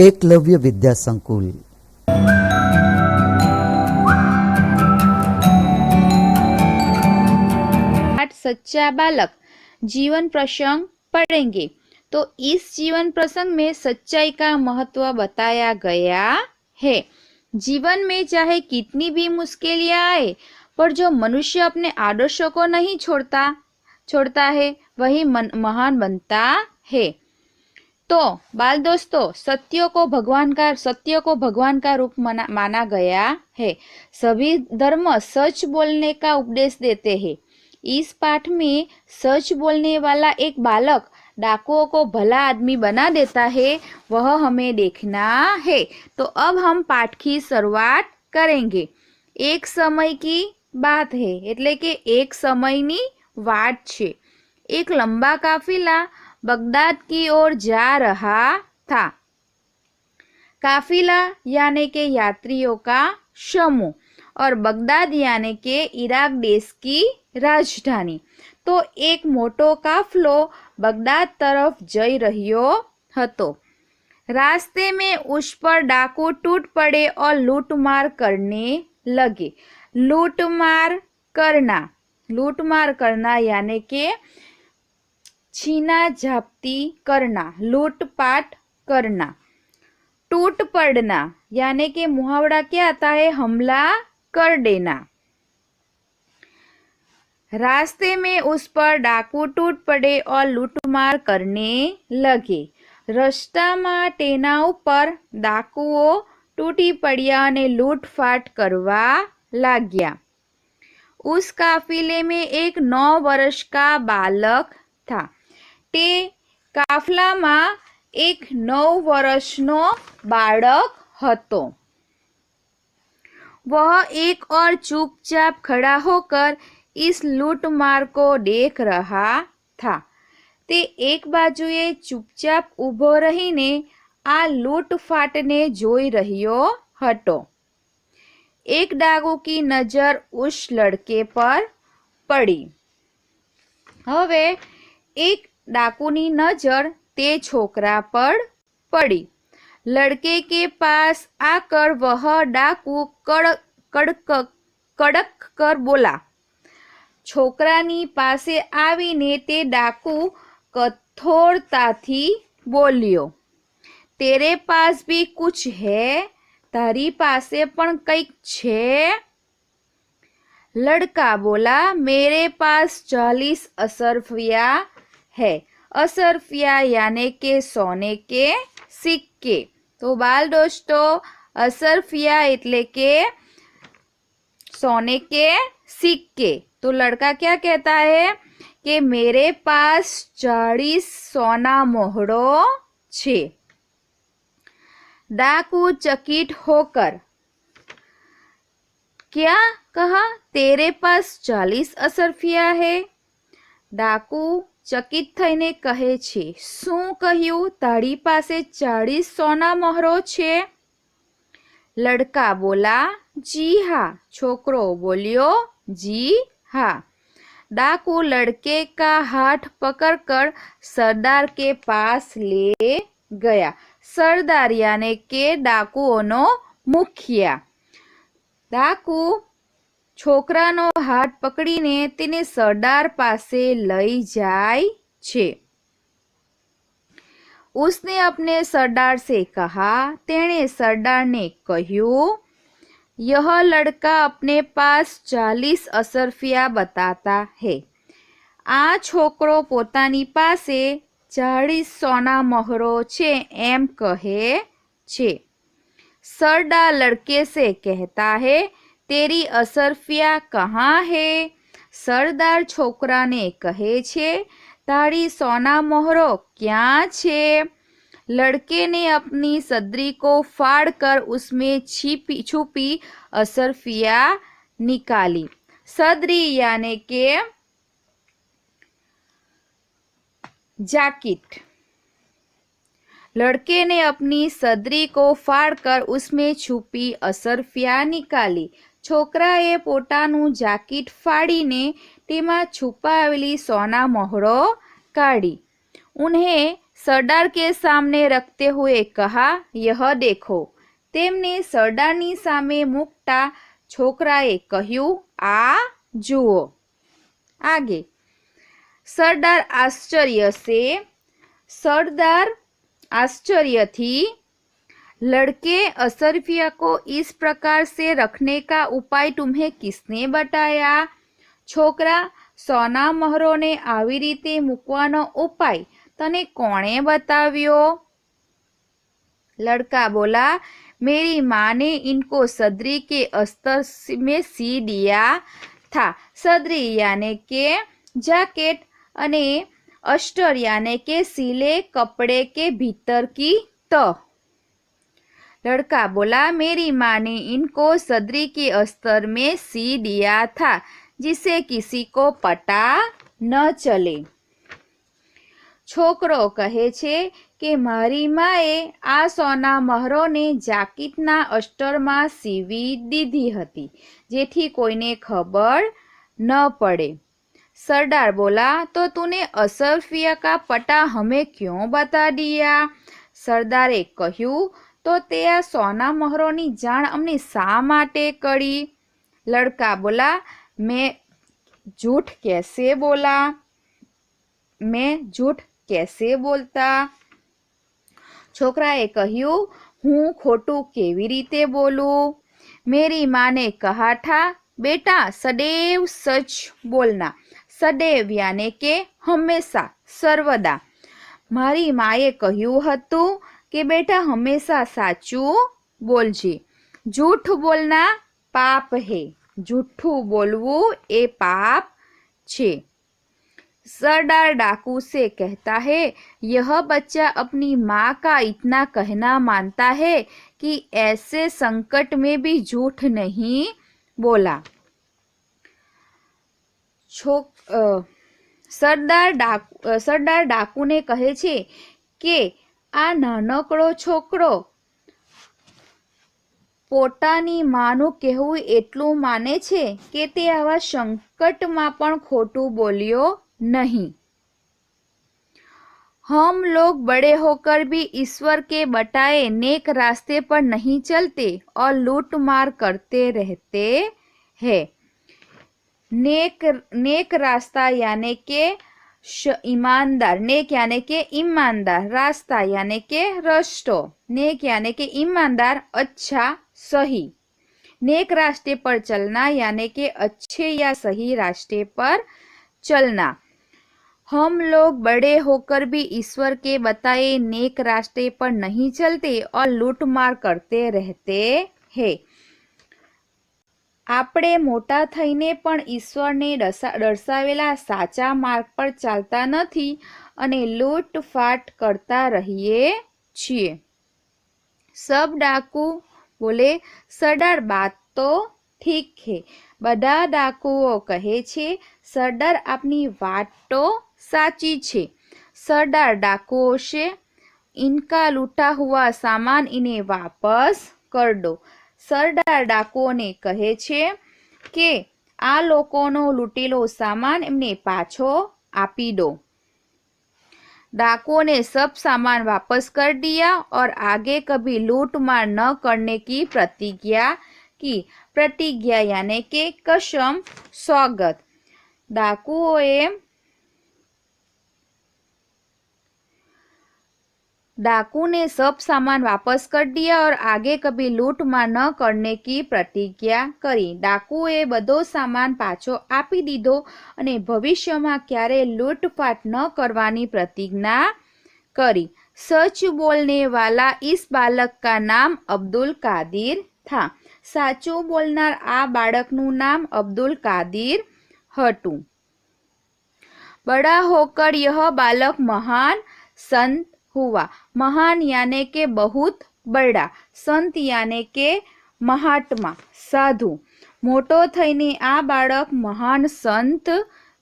एकलव्य विद्या संकुल। सच्चा बालक जीवन प्रसंग पढ़ेंगे। तो इस जीवन प्रसंग में सच्चाई का महत्व बताया गया है। जीवन में चाहे कितनी भी मुश्किलियां आए, पर जो मनुष्य अपने आदर्शों को नहीं छोड़ता है, वही महान बनता है। तो बाल दोस्तों, सत्य को भगवान का रूप माना गया है। सभी धर्म सच बोलने का उपदेश देते हैं। इस पाठ में सच बोलने वाला एक बालक डाकुओं को भला आदमी बना देता है, वह हमें देखना है। तो अब हम पाठ की शुरुआत करेंगे। एक समय की बात है, એટલે કે એક સમયની વાત છે। एक लंबा काफिला बगदाद की ओर जा रहा था। काफिला यानी के यात्रियों का समूह, और बगदाद यानी के इराक देश की राजधानी। तो एक मोटो काफलो बगदाद तरफ जई रह्यो हतो। रास्ते में उस पर डाकू टूट पड़े और लूटमार करने लगे। लूटमार करना यानी के छीना झपटी करना, लूटपाट करना। टूट पड़ना यानी कि मुहावरा क्या आता है, हमला कर देना। रास्ते में उस पर डाकू टूट पड़े और लूटमार करने लगे। रस्ताમાં તેના ઉપર डाकुओ टूटी पड़िया અને लूटफाट करवा लाग्या। उस काफिले में एक 9 वर्ष का बालक था। તે કાફલામાં एक 9 वर्षનો बालक હતો। वह एक और चुपचाप खड़ा होकर इस लूटमार को देख रहा था। તે એક બાજુએ ચૂપચાપ ઊભો રહીને આ લૂંટફાટને જોઈ રહ્યો હતો। एक डाकू की नजर उस लड़के पर पड़ी। હવે एक डाकूनी नजर ते छोकरा पर पड़ी। लड़के के पास आकर वह डाकू कड़क कर बोला। छोकरानी पासे आवीने ते डाकू कठोरताथी बोल्यो, तेरे पास भी कुछ है? तारी पासे पण कईक छे? लड़का बोला, मेरे पास 40 असरफिया है। असरफिया यानी के सोने के सिक्के। तो बाल दोस्तों, असरफिया એટલે કે सोने के सिक्के। तो लड़का क्या कहता है कि मेरे पास 40 सोना मोहरो छे। डाकू चकित होकर, क्या कहा? तेरे पास 40 असरफिया है? डाकू चकित थईने कहे छे, શું કહ્યું? તારી પાસે 40 સોના મોહરો છે? लड़का बोला, जी हाँ। छोकरो बोलियो, जी हाँ। डाकू लड़के का हाथ पकड़कर सरदार के पास ले गया। सरदार यानी के डाकुओनो मुखिया। डाकू छोकरानो हाथ पकड़ीने तेने सरदार पासे लई जाय छे। उसने अपने सरदार से कहा। तेने सरदार ने कह्यू, यह लड़का अपने पास 40 असरफिया बताता है। आ छोकरो पोतानी पासे 40 सोना मोहरो छे एम कहे छे। सरदार लड़के से कहता है, तेरी असरफिया कहाँ है? सरदार छोकरा ने कहे छे, तारी सोना मोहरो क्या छे? लड़के ने अपनी सदरी को फाड़कर उसमें छुपी असरफिया निकाली। सदरी यानी के जैकेट। लड़के ने अपनी सदरी को फाड़कर उसमें छुपी असरफिया निकाली। छोकराए पोताનું જાકીટ फाड़ीने તેમાં છુપાવેલી સોના મોહરો કાઢી। उन्हें सरदार के सामने रखते हुए कहा, यह देखो। તેમને સરદારની સામે મૂકતા છોકરાએ કહ્યું, આ જુઓ। आगे सरदार आश्चर्य थी लड़के असरफिया को इस प्रकार से रखने का उपाय तुम्हें किसने बताया? छोकरा सोना महरो ने आवी रीते मूकवानो उपाय तने कोणे बताव्यो? लड़का बोला, मेरी माँ ने इनको सदरी के अस्तर में सी दिया था। सदरी यानी के जैकेट अने अस्तर यानी के सिले कपड़े के भीतर की तह। लड़का बोला, मेरी माँ ने इनको सदरी के अस्तर में सी दिया था जिसे किसी को पता न चले। छोकरो कहे छे के मारी माए आ सोना महरो ने जाकीटना अस्तर में सीवी दीधी हती जेथी कोईने खबर न पड़े। सरदार बोला, तो तूने असरफिया का पता हमें क्यों बता दिया? सरदारे कह्यू, तो ते आ सोना महरोनी जाण अमने शा माटे करी? लड़का बोला, मैं झूठ कैसे बोलता? छोकराए कह्यू, हूँ खोटू केवी रीते बोलूं? मेरी माँ ने कहा था, बेटा सदैव सच बोलना। सदैव यानी के हमेशा, सर्वदा। मारी माए कह्यू हतु के बेटा हमेशा साचू बोलजे। झूठ बोलना पाप है। झूठू बोलवू ए पाप छे। सरदार डाकू से कहता है, यह बच्चा अपनी माँ का इतना कहना मानता है कि ऐसे संकट में भी झूठ नहीं बोला। सरदार डाकू ने कहे छे के आ नानकड़ो छोकरो पोतानी मानु कहेवुं एटलुं माने छे के ते आवा संकटमां पण खोटुं बोल्यो नहीं। हम लोग बड़े होकर भी ईश्वर के बताए नेक रास्ते पर नहीं चलते और लूट मार करते रहते हैं। नेक रास्ता यानी के ईमानदार। नेक यानी के ईमानदार। रास्ता यानी के रस्तो। नेक यानी के ईमानदार, अच्छा, सही। नेक रास्ते पर चलना यानी के अच्छे या सही रास्ते पर चलना। हम लोग बड़े होकर भी ईश्वर के बताए नेक रास्ते पर नहीं चलते और लूटमार करते रहते हैं। આપણે મોટા થઈને પણ ઈશ્વરને દર્શાવેલા સાચા માર્ગ પર ચાલતા નથી અને લૂંટફાટ કરતા રહીએ છીએ। सब डाकू बोले, सरदार बात तो ठीक है। બધા डाकुओ कहे छे, सरदार अपनी बात तो साची छे। सरदार डाकुओं से इनका लूटा हुआ सामान इन्हें वापस कर दो। सरदार डाकुओं ने कहे छे के आ लोकोनो लूटेलो सामान एमने पाछो आपी दो। डाकुओं ने सब सामान वापस कर दिया और आगे कभी लूट मार न करने की प्रतिज्ञा की। प्रतिज्ञा यानी के कसम, स्वागत। डाकू ने सब सामान वापस कर दिया और आगे कभी लूट मार न करने की प्रतिज्ञा करी। डाकुए बधो सामान पाछो आपी दीधो अने भविष्यमां क्यारे लूटफाट न करवानी प्रतिज्ञा करी। सच बोलने वाला इस बालक का नाम अब्दुल कादिर था। साचुं बोलनार आ बाळकनुं नाम अब्दुल कादिर हतुं। बड़ा होकर यह बालक महान संत हुआ। महान यानी के बहुत बड़ा, संत यानी के महात्मा, साधु। मोटो थईने आ बाळक महान संत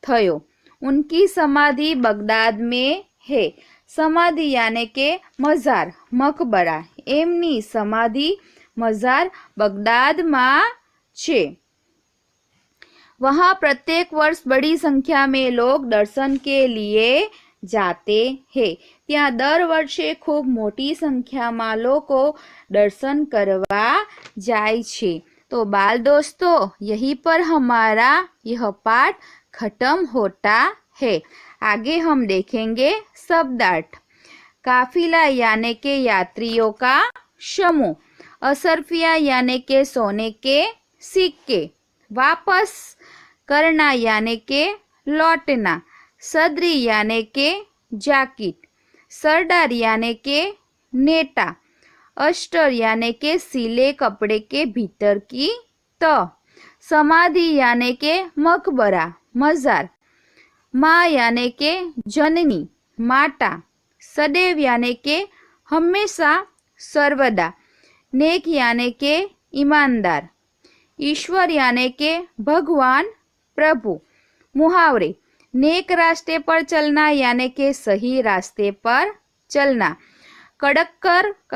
थयो। उनकी समाधि बगदाद में है। समाधि यानी के मजार, मकबरा। एमनी समाधि मजार बगदाद में छे। वहाँ प्रत्येक वर्ष बड़ी संख्या में लोग दर्शन के लिए जाते हैं। ત્યાં દર વર્ષે ખૂબ મોટી સંખ્યામાં લોકો દર્શન કરવા જાય છે। तो बाल दोस्तों, यहीं पर हमारा यह पाठ खत्म होता है। आगे हम देखेंगे शब्दार्थ। काफिला यानी के यात्रियों का समूह, असरफिया यानी के सोने के सिक्के, वापस करना यानी के लौटना, सदरी यानी के जैकेट, सरदार यानी के नेता, अस्टर यानी के सिले कपड़े के भीतर की तह, समाधि यानी के मकबरा मजार, माँ यानी के जननी माता, सदैव यानी के हमेशा सर्वदा, नेक यानी के ईमानदार, ईश्वर यानी के भगवान प्रभु। मुहावरे, नेक रास्ते पर चलना यानी के सही रास्ते पर चलना, कड़क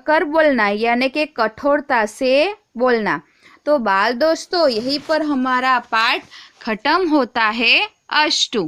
कर बोलना यानी के कठोरता से बोलना। तो बाल दोस्तों, यहीं पर हमारा पाठ खत्म होता है। अस्तु।